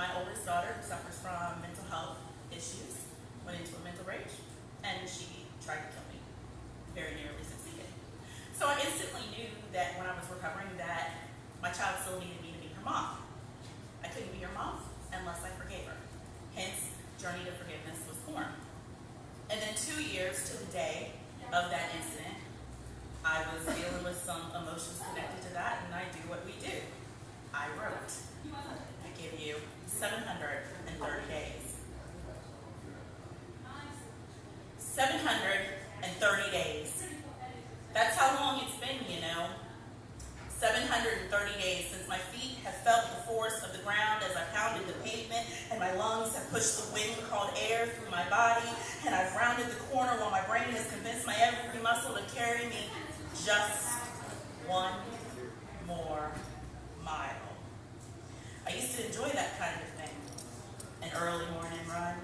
my oldest daughter, who suffers from mental health issues, went into a mental rage, and she tried to kill me. Very nearly succeeded. So I instantly knew that when I was recovering that my child still needed me to be her mom. I couldn't be her mom unless I forgave her. Hence, Journey to Forgiveness was born. And then 2 years to the day of that incident, I was dealing with some emotions connected to that, and I do what we do. I wrote. I give you 730 days. 730 days. That's how long it's been, 730 days since my feet have felt the force of the ground as I pounded the pavement, and my lungs have pushed the wind called air through my body, and I've rounded the corner while my brain has convinced my every muscle to carry me just one more mile. I used to enjoy that kind of thing, an early morning run.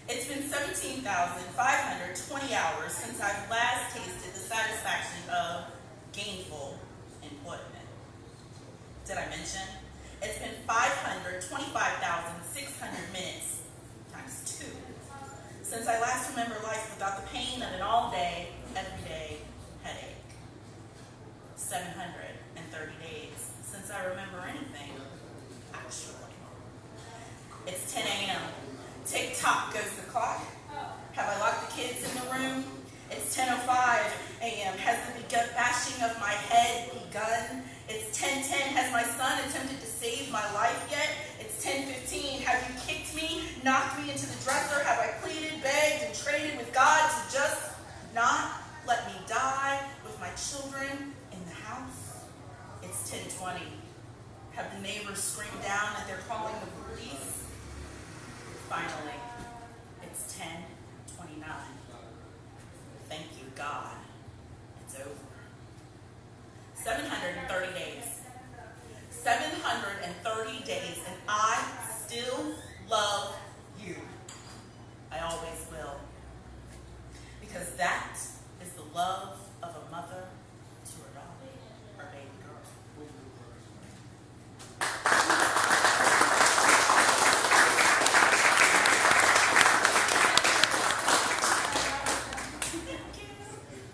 It's been 17,520 hours since I've last tasted the satisfaction of gainful employment. Did I mention? It's been 525,600 minutes times 2 since I last remember life without the pain of an all-day, everyday headache. 730 days since I remember anything, actually. It's 10 a.m. Tick-tock goes the clock. Have I locked the kids in the room? It's 10:05 a.m. Has the bashing of my head begun? It's 10:10. Has my son attempted to save my life yet? It's 10:15. Have you kicked me, knocked me into the dresser? Have I pleaded, begged, and traded with God to just not let me die with my children in the house? It's 10:20. Have the neighbors screamed down that they're calling the police? Finally, it's 10:29. Thank you, God. It's over. 730 days. 730 days, and I still love you. I always will. Because that is the love of a mother to her daughter, her baby girl.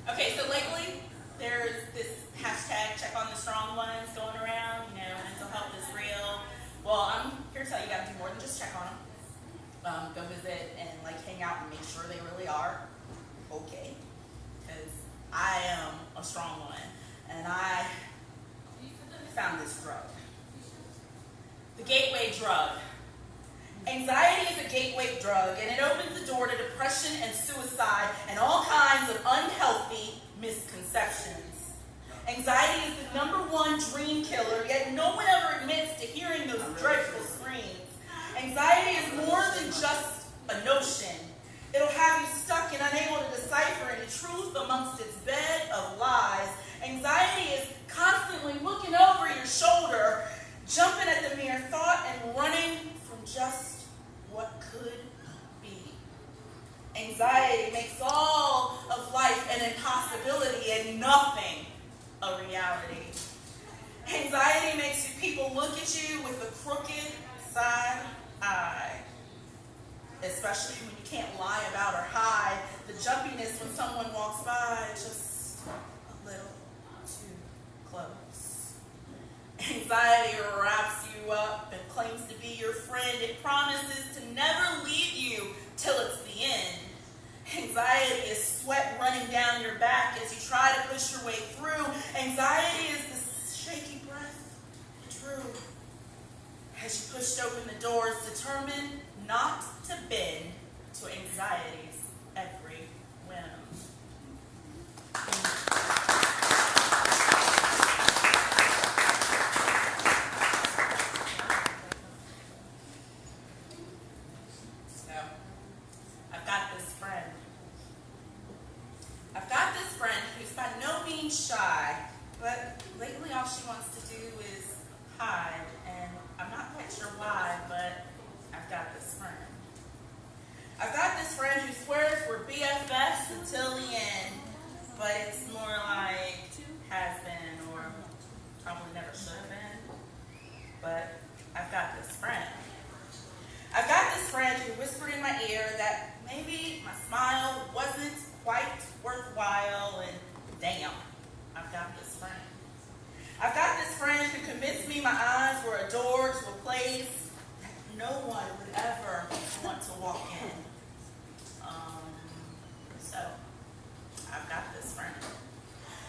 Okay, so lately, there's this hashtag, check on the strong ones, going around, mental health is real. Well, I'm here to tell you, you gotta do more than just check on them. Go visit and hang out and make sure they really are okay. Because I am a strong one, and I found this drug. The gateway drug. Anxiety is a gateway drug, and it opens the door to depression and suicide and all kinds of unhealthy misconceptions. Anxiety is the #1 dream killer, yet no one ever admits to hearing those dreadful screams. Anxiety is more than just a notion. It'll have you stuck and unable to decipher any truth amongst its bed of lies. Anxiety is constantly looking over your shoulder, jumping at the mere thought and running from just what could be. Anxiety makes all of life an impossibility and nothing a reality. Anxiety makes people look at you with a crooked side eye, especially when you can't lie about or hide the jumpiness when someone walks by just a little too close. Anxiety wraps you up and claims to be your friend. It promises to never leave you till it's the end. Anxiety is sweat running down your back as you try to push your way through. Anxiety is the shaky breath drew as you pushed open the doors, determined not to bend to anxiety's every whim. Shy, but lately all she wants to do is hide, and I'm not quite sure why, but I've got this friend. I've got this friend who swears we're BFFs until the end, but it's more like has been or probably never should have been, but I've got this friend. whispered in my ear that maybe my smile wasn't quite worthwhile, and damn, I've got this friend. I've got this friend who convinced me my eyes were a door to a place that no one would ever want to walk in. So, I've got this friend.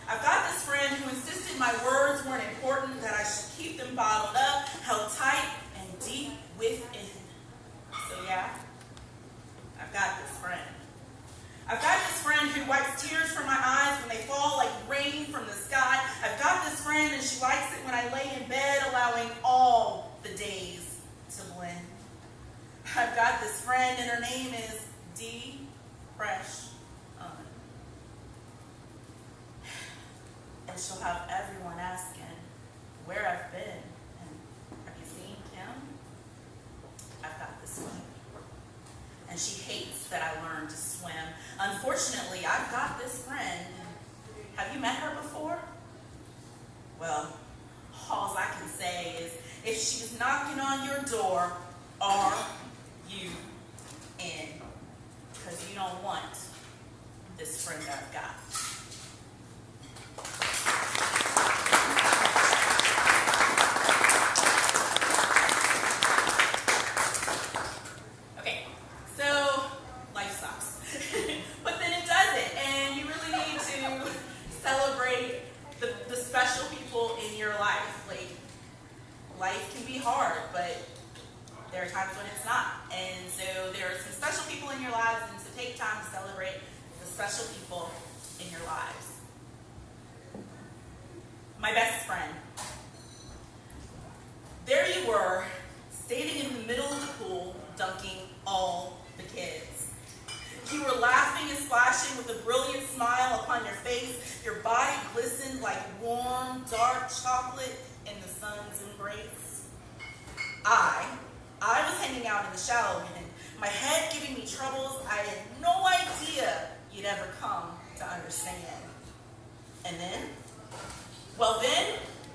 I've got this friend who insisted my words weren't important, that I should keep them bottled up, held tight and deep within. So yeah, I've got this friend. I've got this friend who wipes tears from my eyes when they fall like rain from the sky. I've got this friend and she likes it when I lay in bed, allowing all the days to blend. I've got this friend and her name is D. Fresh. And she'll have everyone asking where I've been and have you seen Kim? I've got this one. And she hates that I learned to swim. Unfortunately, I've got this friend. Have you met her before? Well, all I can say is if she's knocking on your door, are you in? Because you don't want this friend I've got. Life can be hard, but there are times when it's not. And so there are some special people in your lives, and so take time to celebrate the special people in your lives. My best friend. There you were, standing in the middle of the pool, dunking all the kids. You were laughing and splashing with a brilliant smile upon your face. Your body glistened like warm, dark chocolate in the sun's embrace. I was hanging out in the shallow end, my head giving me troubles I had no idea you'd ever come to understand. And then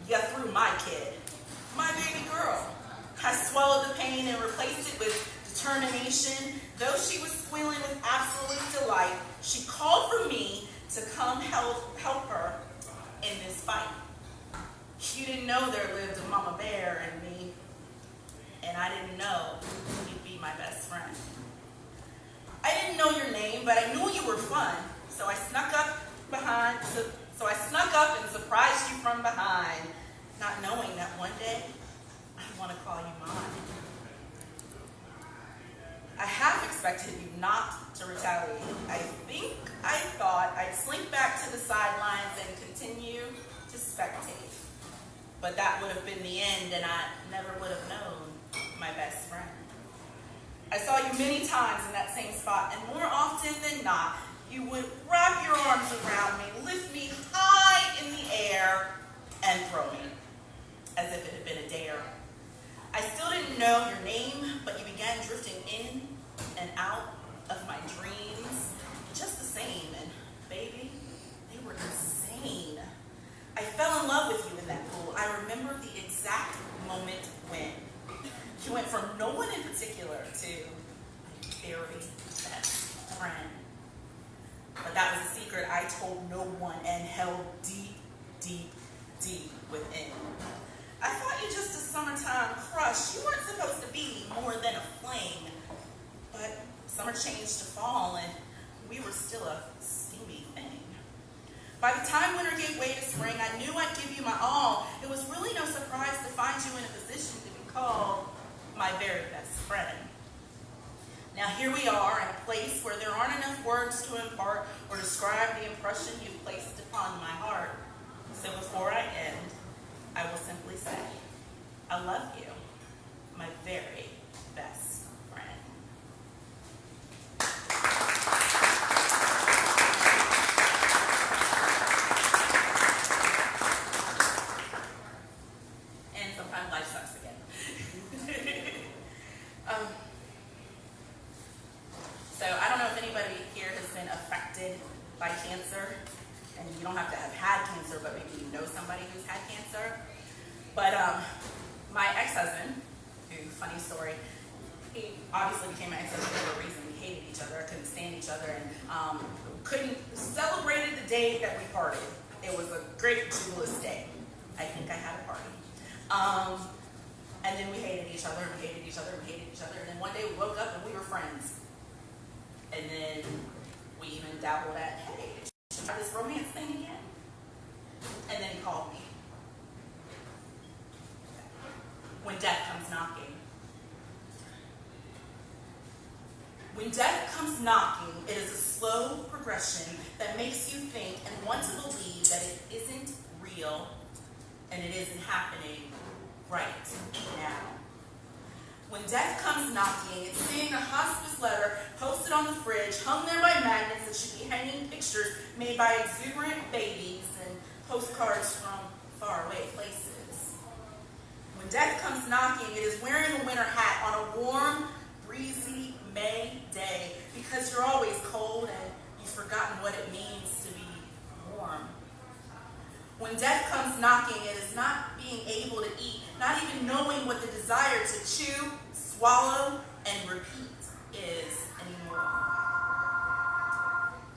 you threw my kid, my baby girl. I swallowed the pain and replaced it with determination. Though she was squealing with absolute delight, she called for me to come help her in this fight. You didn't know there lived a mama bear in me, and I didn't know you'd be my best friend. I didn't know your name, but I knew you were fun, so I snuck up and surprised you from behind, not knowing that one day I'd want to call you mine. I half expected you not to retaliate. I thought I'd slink back to the sidelines and continue to spectate. But that would have been the end, and I never would have known my best friend. I saw you many times in that same spot, and more often than not, you would wrap your arms around me, lift me high in the air, and throw me, as if it had been a dare. I still didn't know your name, but you began drifting in and out of my dreams, just the same, and baby, they were insane. I fell in love with you in that pool. I remember the exact moment when you went from no one in particular to my very best friend. But that was a secret I told no one and held deep, deep, deep within. I thought you just a summertime crush. You weren't supposed to be more than a fling. But summer changed to fall, and we were still a steamy thing. By the time winter gave way to spring, I knew I'd give you my all. It was really no surprise to find you in a position to be called my very best friend. Now here we are in a place where there aren't enough words to impart or describe the impression you've placed upon my heart. So before I end, I will simply say, I love you, my very best friend. And sometimes life sucks again. So I don't know if anybody here has been affected by cancer, and you don't have to have had cancer, but maybe you know somebody who's had cancer. But my ex-husband, who, funny story, he obviously became my ex-husband for a reason. We hated each other, couldn't stand each other, and couldn't celebrated the day that we parted. It was a great jubilous day. I think I had a party. And then we hated each other, and we hated each other, and we hated each other. And then one day we woke up and we were friends. And then we even dabbled at, hey, should we try this romance thing again? And then he called me. When death comes knocking. When death comes knocking, it is a slow progression that makes you think and want to believe that it isn't real and it isn't happening right now. When death comes knocking, it's seeing a hospice letter posted on the fridge, hung there by magnets that should be hanging pictures made by exuberant babies and postcards from faraway places. When death comes knocking, it is wearing a winter hat on a warm, breezy May day because you're always cold and you've forgotten what it means to be warm. When death comes knocking, it is not being able to eat, not even knowing what the desire to chew, swallow, and repeat is anymore.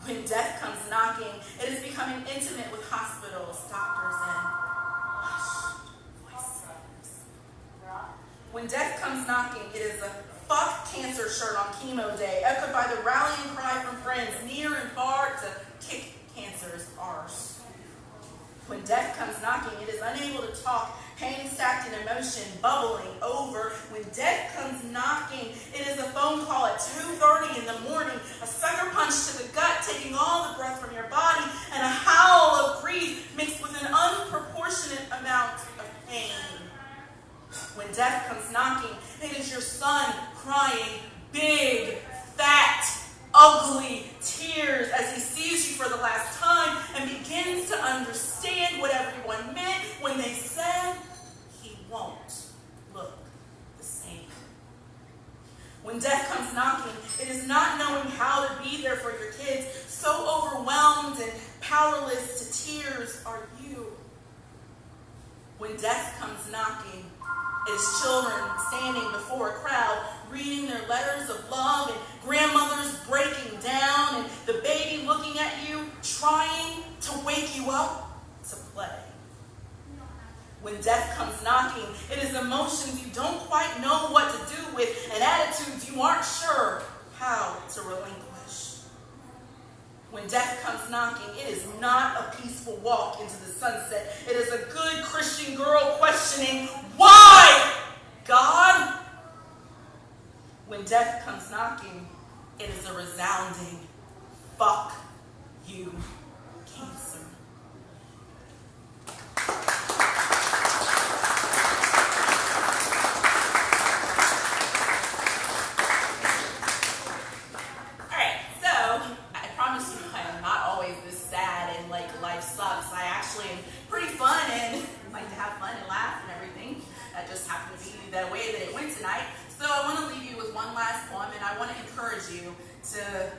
When death comes knocking, it is becoming intimate with hospitals, doctors, and hushed voices. When death comes knocking, it is a fuck cancer shirt on chemo day, echoed by the rallying cry from friends near and far to kick cancer's arse. When death comes knocking, it is unable to talk, pain stacked in emotion, bubbling over. When death comes knocking, it is a phone call at 2:30 in the morning, a sucker punch to the gut, taking all the breath from your body, and a howl of grief mixed with an unproportionate amount of pain. When death comes knocking, it is your son crying big, fat, ugly tears as he sees you for the last time and begins to understand what everyone meant when they said he won't look the same. When death comes knocking, it is not knowing how to be there for your kids. So overwhelmed and powerless to tears are you. When death comes knocking, it is children standing before a crowd, reading their letters of love, and grandmothers breaking down, and the baby looking at you, trying to wake you up to play. When death comes knocking, it is emotions you don't quite know what to do with, and attitudes you aren't sure how to relinquish. When death comes knocking, it is not a peaceful walk into the sunset. It is a good Christian girl questioning, why, God? When death comes knocking, it is a resounding, fuck you, cancer. You to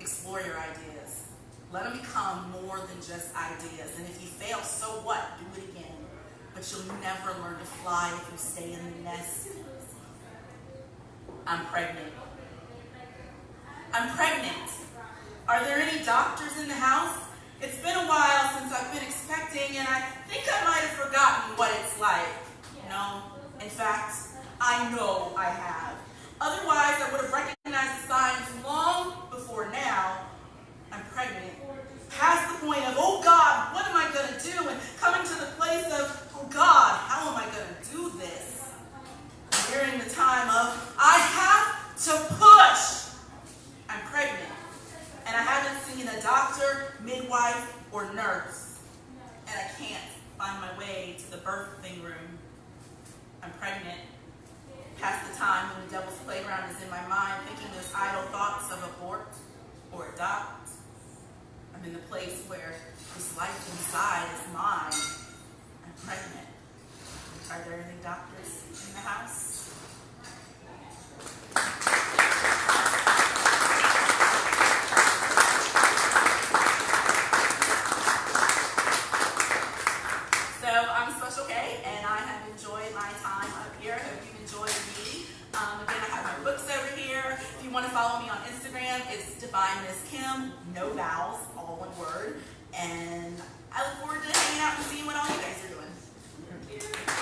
explore your ideas. Let them become more than just ideas. And if you fail, so what? Do it again. But you'll never learn to fly if you stay in the nest. I'm pregnant. I'm pregnant. Are there any doctors in the house? It's been a while since I've been expecting, and I think I might have forgotten what it's like. No, in fact, I know I have. Otherwise, I would have recognized the signs long before now. I'm pregnant. Past the point of, oh God, what am I going to do? And coming to the place of, oh God, how am I going to do this? Nearing the time of, I have to push. I'm pregnant. And I haven't seen a doctor, midwife, or nurse. And I can't find my way to the birthing room. I'm pregnant. Past the time when the devil's playground is in my mind, thinking those idle thoughts of abort or adopt. I'm in the place where this life inside is mine. I'm pregnant. Are there any doctors in the house? So I'm Special K, and I have enjoyed my time up here. I hope you've enjoyed me. to follow me on Instagram, it's Divine Miss Kim, no vowels, all one word. And I look forward to hanging out and seeing what all you guys are doing.